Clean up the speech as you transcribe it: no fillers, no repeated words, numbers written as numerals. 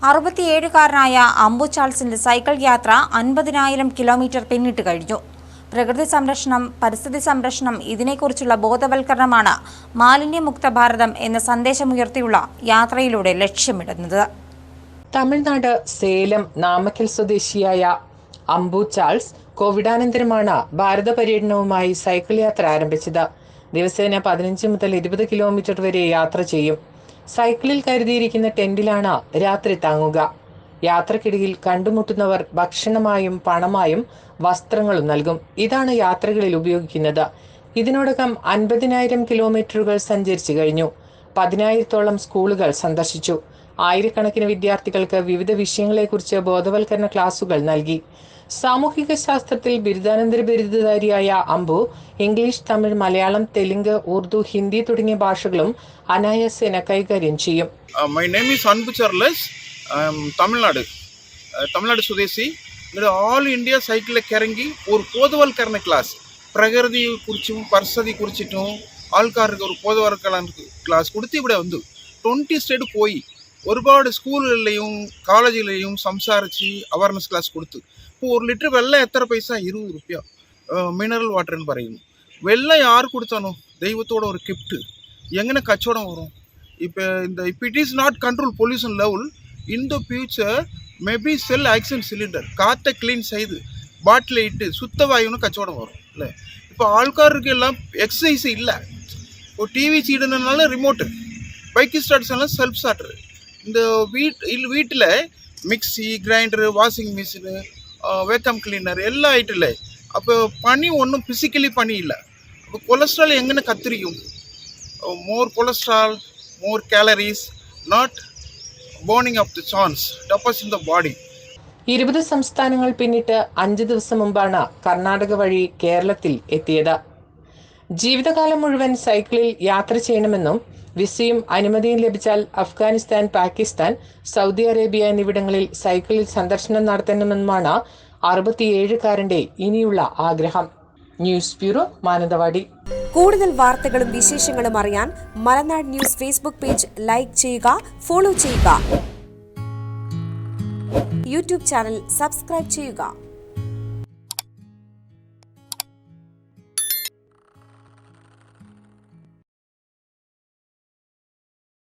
67കാരനായ Ambu ചാൾസിന്റെ cycle യാത്ര 50,000 kilometre പിന്നിട്ട് കഴിഞ്ഞു. പ്രകൃതി സംരക്ഷണം, പരിസ്ഥിതി സംരക്ഷണം, ഇതിനെക്കുറിച്ചുള്ള ബോധവൽക്കരണമാണ് മാലിന്യമുക്ത ഭാരതം എന്ന സന്ദേശമുയർത്തിയുള്ള യാത്രയിലൂടെ ലക്ഷ്യമിടുന്നത്. തമിഴ്നാട് സേലം നാമക്കൽ സ്വദേശിയായ അംബു ചാൾസ് കോവിഡാനന്തരമാണ് ഭാരത പര്യടനവുമായി സൈക്കിൾ യാത്ര ആരംഭിച്ചത്. ദിവസേന 15 മുതൽ 20 കിലോമീറ്റർ വരെ യാത്ര ചെയ്യും. സൈക്കിളിൽ കരുതിയിരിക്കുന്ന ടെന്റിലാണ് രാത്രി താങ്ങുക. യാത്രക്കിടയിൽ കണ്ടുമുട്ടുന്നവർ ഭക്ഷണമായും പണമായും വസ്ത്രങ്ങളും നൽകും. ഇതാണ് യാത്രകളിൽ ഉപയോഗിക്കുന്നത്. ഇതിനോടകം 50,000 കിലോമീറ്ററുകൾ സഞ്ചരിച്ചു കഴിഞ്ഞു. 10,000-ഓളം സ്കൂളുകൾ സന്ദർശിച്ചു. ആയിരക്കണക്കിന് വിദ്യാർത്ഥികൾക്ക് വിവിധ വിഷയങ്ങളെക്കുറിച്ച് ബോധവൽക്കരണ ക്ലാസുകൾ നൽകി. സാമൂഹിക ശാസ്ത്രത്തിൽ ബിരുദാനന്തര ബിരുദധാരിയായ അംബു ഇംഗ്ലീഷ്, തമിഴ്, മലയാളം, തെലുങ്ക്, ഉറുദു, ഹിന്ദി തുടങ്ങിയ ഭാഷകളും അനായാസേന കൈകാര്യം ചെയ്യും. My name is Anbu Charles. I am Tamil Nadu സ്വദേശി. ഓൾ ഇന്ത്യ സൈക്കിളിൽ ഇറങ്ങി ഒരു ബോധവൽക്കരണ ക്ലാസ് പ്രകൃതിയെ കുറിച്ചും പരിസ്ഥിതിയെ കുറിച്ചിട്ടും ആൾക്കാർക്ക് ഒരു ബോധവൽക്കരണ ക്ലാസ് കൊടുത്ത് ഇവിടെ വന്നു 20 സ്റ്റേറ്റ് പോയി ഒരുപാട് സ്കൂളുകളിലെയും കോളേജുകളിലെയും സംസാരിച്ച് അവയർനെസ് ക്ലാസ് കൊടുത്തു. ഇപ്പോൾ 1 ലിറ്റർ വെള്ളം എത്ര പൈസ? 20 രൂപ. മിനറൽ വാട്ടർ എന്ന് പറയുന്നു. വെള്ളം ആർ കൊടുത്താനോ ദൈവത്തോടെ ഒരു ഗിഫ്റ്റ്. എങ്ങനെ കച്ചവടം വരും? ഇപ്പം it is not control pollution level in the future maybe sell oxygen cylinder காற்றை க்ளீன் செய்து பாட்டில் இட்டு சுத்தவாயுன்னு கச்சவடம் வரும் இல்லை. இப்போ ஆள்காருக்கு எல்லாம் எக்ஸசைஸ் இல்லை. இப்போ டிவி சீடுனால ரிமோட்டு, பைக்கு ஸ்டார்ட் பண்ணால் செல்ஃப் ஸ்டார்டரு. இந்த வீட்டில் mixie, grinder, washing machine, vacuum cleaner எல்லாம் ஆயிட்டில்லை. அப்போ பனி ஒன்றும் ஃபிசிக்கலி பனி இல்லை. அப்போ கொலஸ்ட்ரால் எங்கே கத்திரிக்கும்? More cholesterol, more calories, not burning of the chance deposits in the body. 20 സംസ്ഥാനങ്ങൾ പിന്നിട്ട് 5 ദിവസം മുമ്പാണ് കർണാടക വഴി കേരളത്തിൽ എത്തിയത്. ജീവിതകാലം മുഴുവൻ സൈക്കിളിൽ യാത്ര ചെയ്യണമെന്നും വിസയും അനുമതിയും ലഭിച്ചാൽ അഫ്ഗാനിസ്ഥാൻ, പാകിസ്ഥാൻ, സൗദി അറേബ്യ എന്നിവിടങ്ങളിൽ സൈക്കിളിൽ സന്ദർശനം നടത്തണമെന്നുമാണ് 67കാരന്റെ ഇനിയുള്ള ആഗ്രഹം. News bureau, Mananthavady. കൂടുതൽ വാർത്തകളും വിശേഷങ്ങളും അറിയാൻ മലനാട് ന്യൂസ് ഫേസ്ബുക്ക് പേജ് ലൈക്ക് ചെയ്യുക, ഫോളോ ചെയ്യുക. യൂട്യൂബ് ചാനൽ സബ്സ്ക്രൈബ് ചെയ്യുക.